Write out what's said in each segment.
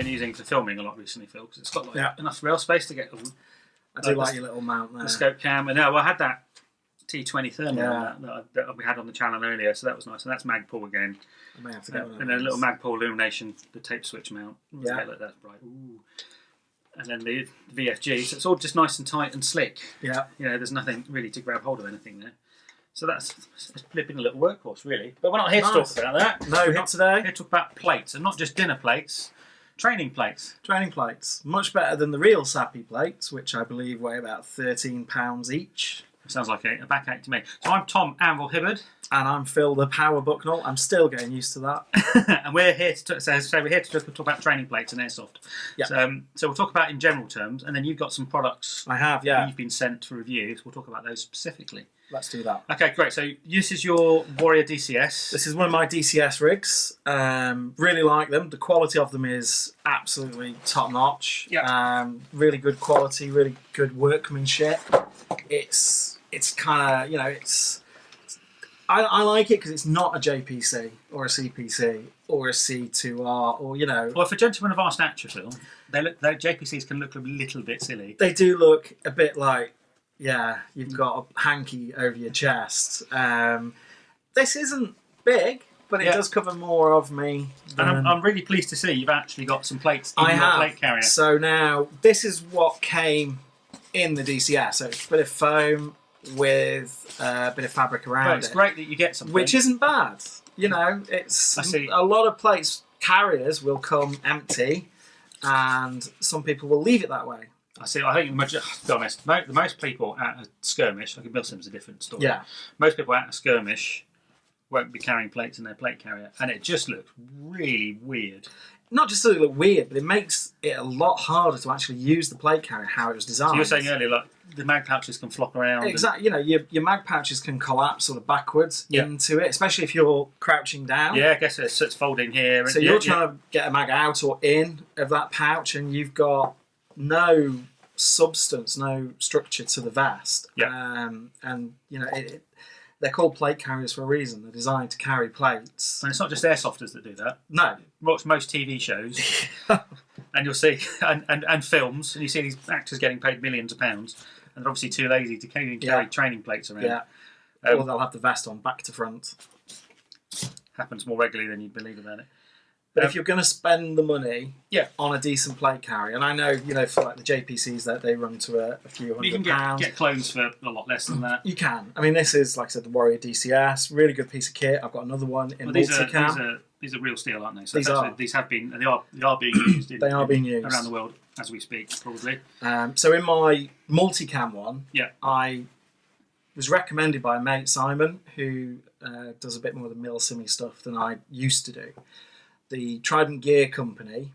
been using for filming a lot recently, Phil, because it's got like enough rail space to get. I do like your little mount there. The scope cam, and I had that T20 thermal that we had on the channel earlier, so that was nice. And that's Magpul again. I may have to get one. And then a little Magpul illumination, the tape switch mount. Yeah, look, that's bright. Ooh. And then the VFG, so it's all just nice and tight and slick. Yeah, there's nothing really to grab hold of anything there. So it's been a little workhorse, really. But we're not here to talk about that. No, not today. We're here to talk about plates, and not just dinner plates, training plates. Training plates. Much better than the real Sappy plates, which I believe weigh about £13 each. Sounds like a backache to me. So I'm Tom Anvil Hibberd. And I'm Phil The Power Bucknall. I'm still getting used to that. And we're here to talk about training plates and airsoft. Yeah. So we'll talk about in general terms, and then you've got some products. I have, yeah. You've been sent for review, so we'll talk about those specifically. Let's do that. Okay, great. So this is your Warrior DCS. This is one of my DCS rigs. Really like them. The quality of them is absolutely top notch. Yeah. Really good quality, really good workmanship. It's kind of, I like it because it's not a JPC or a CPC or a C2R or, Well, for gentlemen of our stature, Phil, their JPCs can look a little bit silly. They do look a bit like, you've got a hanky over your chest. This isn't big, but it does cover more of me. And I'm really pleased to see you've actually got some plates in your plate carrier. So now, this is what came in the DCS. So it's a bit of foam with a bit of fabric around it. It's great that you get something. Which isn't bad. It's a lot of plates carriers will come empty, and some people will leave it that way. I think, to be honest, most people at a skirmish, like a Milsims is a different story. Yeah. Most people at a skirmish won't be carrying plates in their plate carrier, and it just looks really weird. Not just does it look weird, but it makes it a lot harder to actually use the plate carrier how it was designed. So you were saying earlier, like the mag pouches can flop around. Exactly. Your mag pouches can collapse sort of backwards into it, especially if you're crouching down. Yeah, I guess it's folding here. So you're trying to get a mag out or in of that pouch, and you've got no substance, no structure to the vest. Yeah. They're called plate carriers for a reason. They're designed to carry plates. And it's not just airsofters that do that. No. Watch most TV shows, and you'll see, and films, and you see these actors getting paid millions of pounds, and they're obviously too lazy to carry training plates around. Yeah. Or they'll have the vest on back to front. Happens more regularly than you'd believe about it. But if you're going to spend the money on a decent plate carrier, and I know, for like the JPCs that they run to a few £100. You can get clones for a lot less than that. You can. I mean, this is, like I said, the Warrior DCS. Really good piece of kit. I've got another one in multicam. These are real steel, aren't they? So these have been, and they are being used. They are being used around the world as we speak, probably. So in my multicam one, I was recommended by a mate, Simon, who does a bit more of the Milsimmy stuff than I used to do. The Trident Gear company,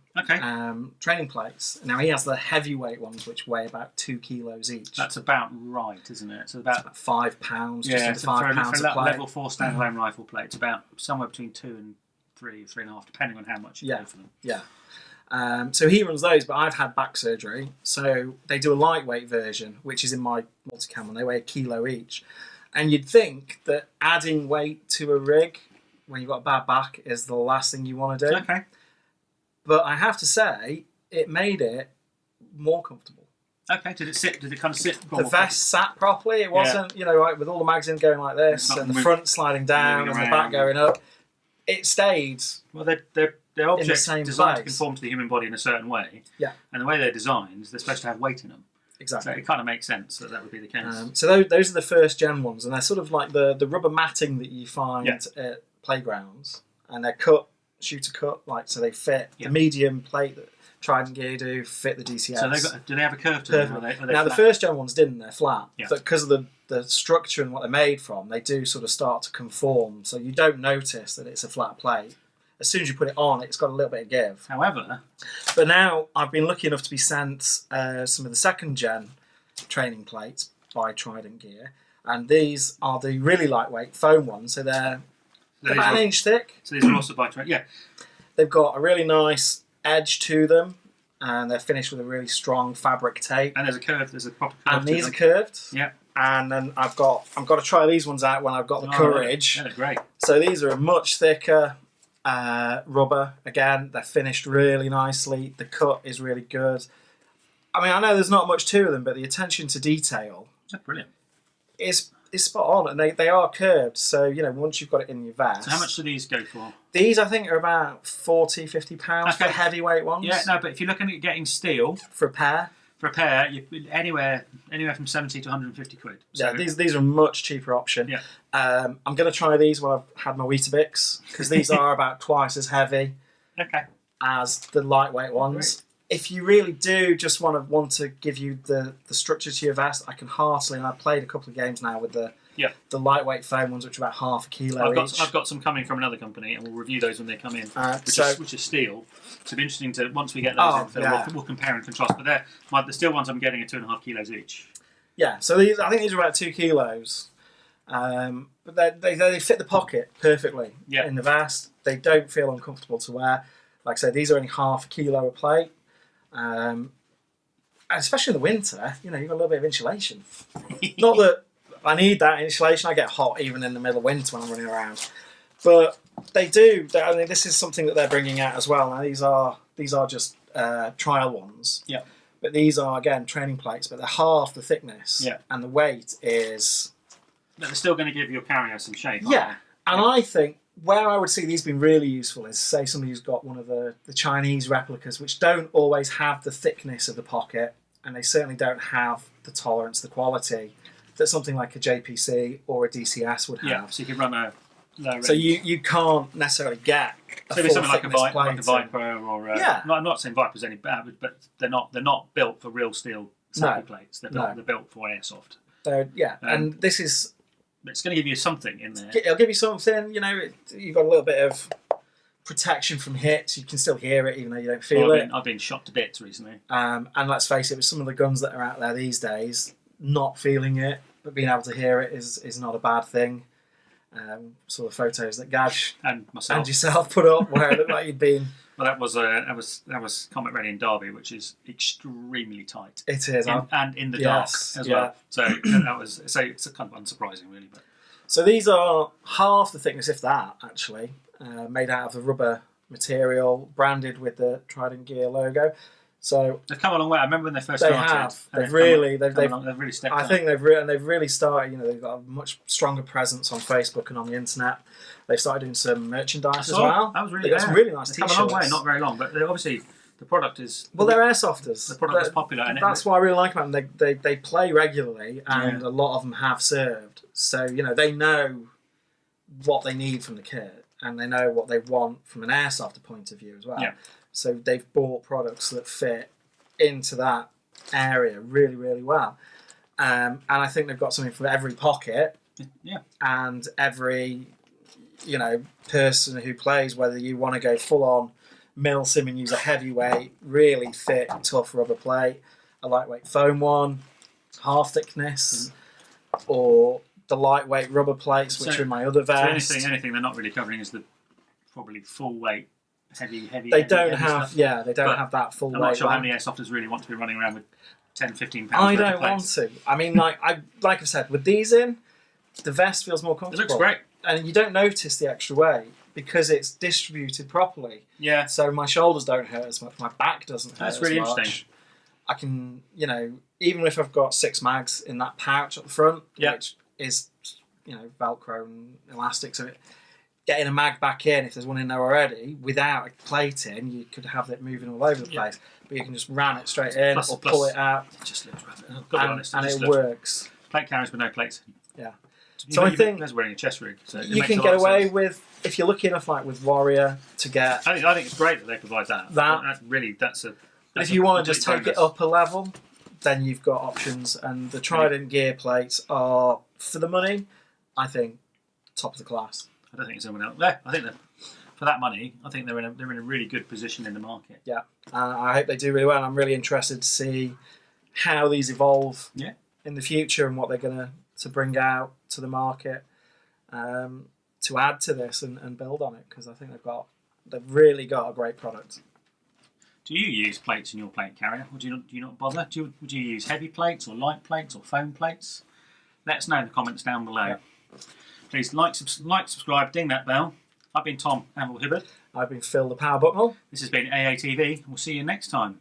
training plates. Now he has the heavyweight ones, which weigh about 2 kilos each. That's about right, isn't it? So about £5, just under £5 for a plate. level 4 standalone rifle plates, about somewhere between 2 and 3.5, depending on how much you pay for them. Yeah. So he runs those, but I've had back surgery, so they do a lightweight version, which is in my multicam, and they weigh 1 kilo each. And you'd think that adding weight to a rig when you've got a bad back is the last thing you want to do. Okay. But I have to say, it made it more comfortable. Okay, did it kind of sit? The vest sat properly. It wasn't, with all the mags in going like this, and the front sliding down, and the back going up. It stayed. Well, they're objects designed to conform to the human body in a certain way. Yeah. And the way they're designed, they're supposed to have weight in them. Exactly. So it kind of makes sense that would be the case. So those are the first gen ones, and they're sort of like the rubber matting that you find at playgrounds, and they're shooter cut, so they fit the medium plate that Trident Gear do, fit the DCS. So do they have a curve to them? Are they now, the first gen ones didn't, they're flat. Yeah. But because of the structure and what they're made from, they do sort of start to conform, so you don't notice that it's a flat plate. As soon as you put it on, it's got a little bit of give. However... But now, I've been lucky enough to be sent some of the second gen training plates by Trident Gear, and these are the really lightweight foam ones, so they're about an inch thick. So these are also by Trident, yeah. They've got a really nice edge to them, and they're finished with a really strong fabric tape. And there's a proper curve. And these are curved. Yeah. And then I've got to try these ones out when I've got the courage. Yeah, they're great. So these are much thicker, rubber. Again, they're finished really nicely. The cut is really good. I mean, I know there's not much to them, but the attention to detail brilliant. is spot on, and they are curved. So, you know, once you've got it in your vest. So how much do these go for? These, I think, are about £40-50 for heavyweight ones. Yeah, no, but if you're looking at getting steel for a pair, you anywhere from 70 to 150 quid. So, yeah, these are a much cheaper option. Yeah. I'm going to try these when I've had my Weetabix, because these are about twice as heavy as the lightweight ones. Great. If you really do just want to give you the structure to your vest, I can heartily, and I've played a couple of games now with the lightweight foam ones, which are about half a kilo each. I've got some coming from another company, and we'll review those when they come in, which is steel. So it'll be interesting to, once we get those in, Phil, we'll compare and contrast. But the steel ones I'm getting are 2.5 kilos each. Yeah, so I think these are about 2 kilos. But they fit the pocket perfectly in the vest. They don't feel uncomfortable to wear. Like I said, these are only half a kilo a plate. And especially in the winter, you know, you've got a little bit of insulation. Not that I need that insulation. I get hot even in the middle of winter when I'm running around. But they do. I mean, this is something that they're bringing out as well. Now, these are just trial ones. Yeah. But these are, again, training plates, but they're half the thickness. Yeah. And the weight is... They're still going to give your carrier some shape. Yeah. And I think where I would see these being really useful is, say, somebody who's got one of the Chinese replicas, which don't always have the thickness of the pocket, and they certainly don't have the tolerance, the quality that something like a JPC or a DCS would have. Yeah, so you could run a low range. So you can't necessarily get a full something like a Viper or... yeah. I'm not saying Viper's any bad, but they're not built for real steel safety plates. They're built for airsoft. And this is... It's going to give you something in there. It'll give you something, you know, you've got a little bit of protection from hits. You can still hear it even though you don't feel it. I've been shot to bits recently. And let's face it, with some of the guns that are out there these days, not feeling it, but being able to hear it is not a bad thing. Saw the photos that Gaj and yourself put up where it looked like you'd been... Well, that was Comet Ready in Derby, which is extremely tight. It is, and in the dark as well. So it's kind of unsurprising, really. But so these are half the thickness, if that, actually, made out of the rubber material, branded with the Trident Gear logo. So they've come a long way. I remember when they first started. They've really stepped up. I think they've really started. You know, they've got a much stronger presence on Facebook and on the internet. They've started doing some merchandise as well. That was really some really nice T-shirts. T-shirts. Come a long way, not very long, but obviously the product is... Well, they're airsofters. The product is popular. And that's what I really like about them. They play regularly, and a lot of them have served. So, you know, they know what they need from the kit, and they know what they want from an airsofter point of view as well. Yeah. So they've bought products that fit into that area really, really well. And I think they've got something for every pocket. Yeah. And every, you know, person who plays, whether you want to go full on Milsim and use a heavyweight, really fit, tough rubber plate, a lightweight foam one, half thickness, or the lightweight rubber plates, which are in my other vest. So anything they're not really covering is the probably full weight, heavy. They don't have that full weight. I'm not sure how many airsofters really want to be running around with 10, 15 pounds. I don't want to. I mean, like I've said, with these in, the vest feels more comfortable. It looks great. And you don't notice the extra weight because it's distributed properly. Yeah. So my shoulders don't hurt as much. My back doesn't hurt as much. That's really interesting. I can, you know, even if I've got 6 mags in that pouch at the front, which is, you know, Velcro and elastic, so getting a mag back in, if there's one in there already, without a plate in, you could have it moving all over the place. But you can just ram it straight in or pull it out. It just looks and it works. Plate carriers with no plates. Yeah. So I think that's wearing a chest rig. So you can get away with, if you're lucky enough, like with Warrior, to get. I think it's great that they provide that. That's if you want to just take it up a level, then you've got options, and the Trident Gear plates are, for the money, I think, top of the class. I don't think there's anyone else there. I think that for that money, I think they're in a really good position in the market. Yeah, I hope they do really well. And I'm really interested to see how these evolve in the future and what they're going to bring out to the market to add to this and build on it, because I think they've really got a great product. Do you use plates in your plate carrier, or do you not bother? Would you use heavy plates or light plates or foam plates? Let us know in the comments down below. Yeah. Please like, subscribe, ding that bell. I've been Tom, Anvil Hibberd. I've been Phil The Power Bucknall. This has been AATV. We'll see you next time.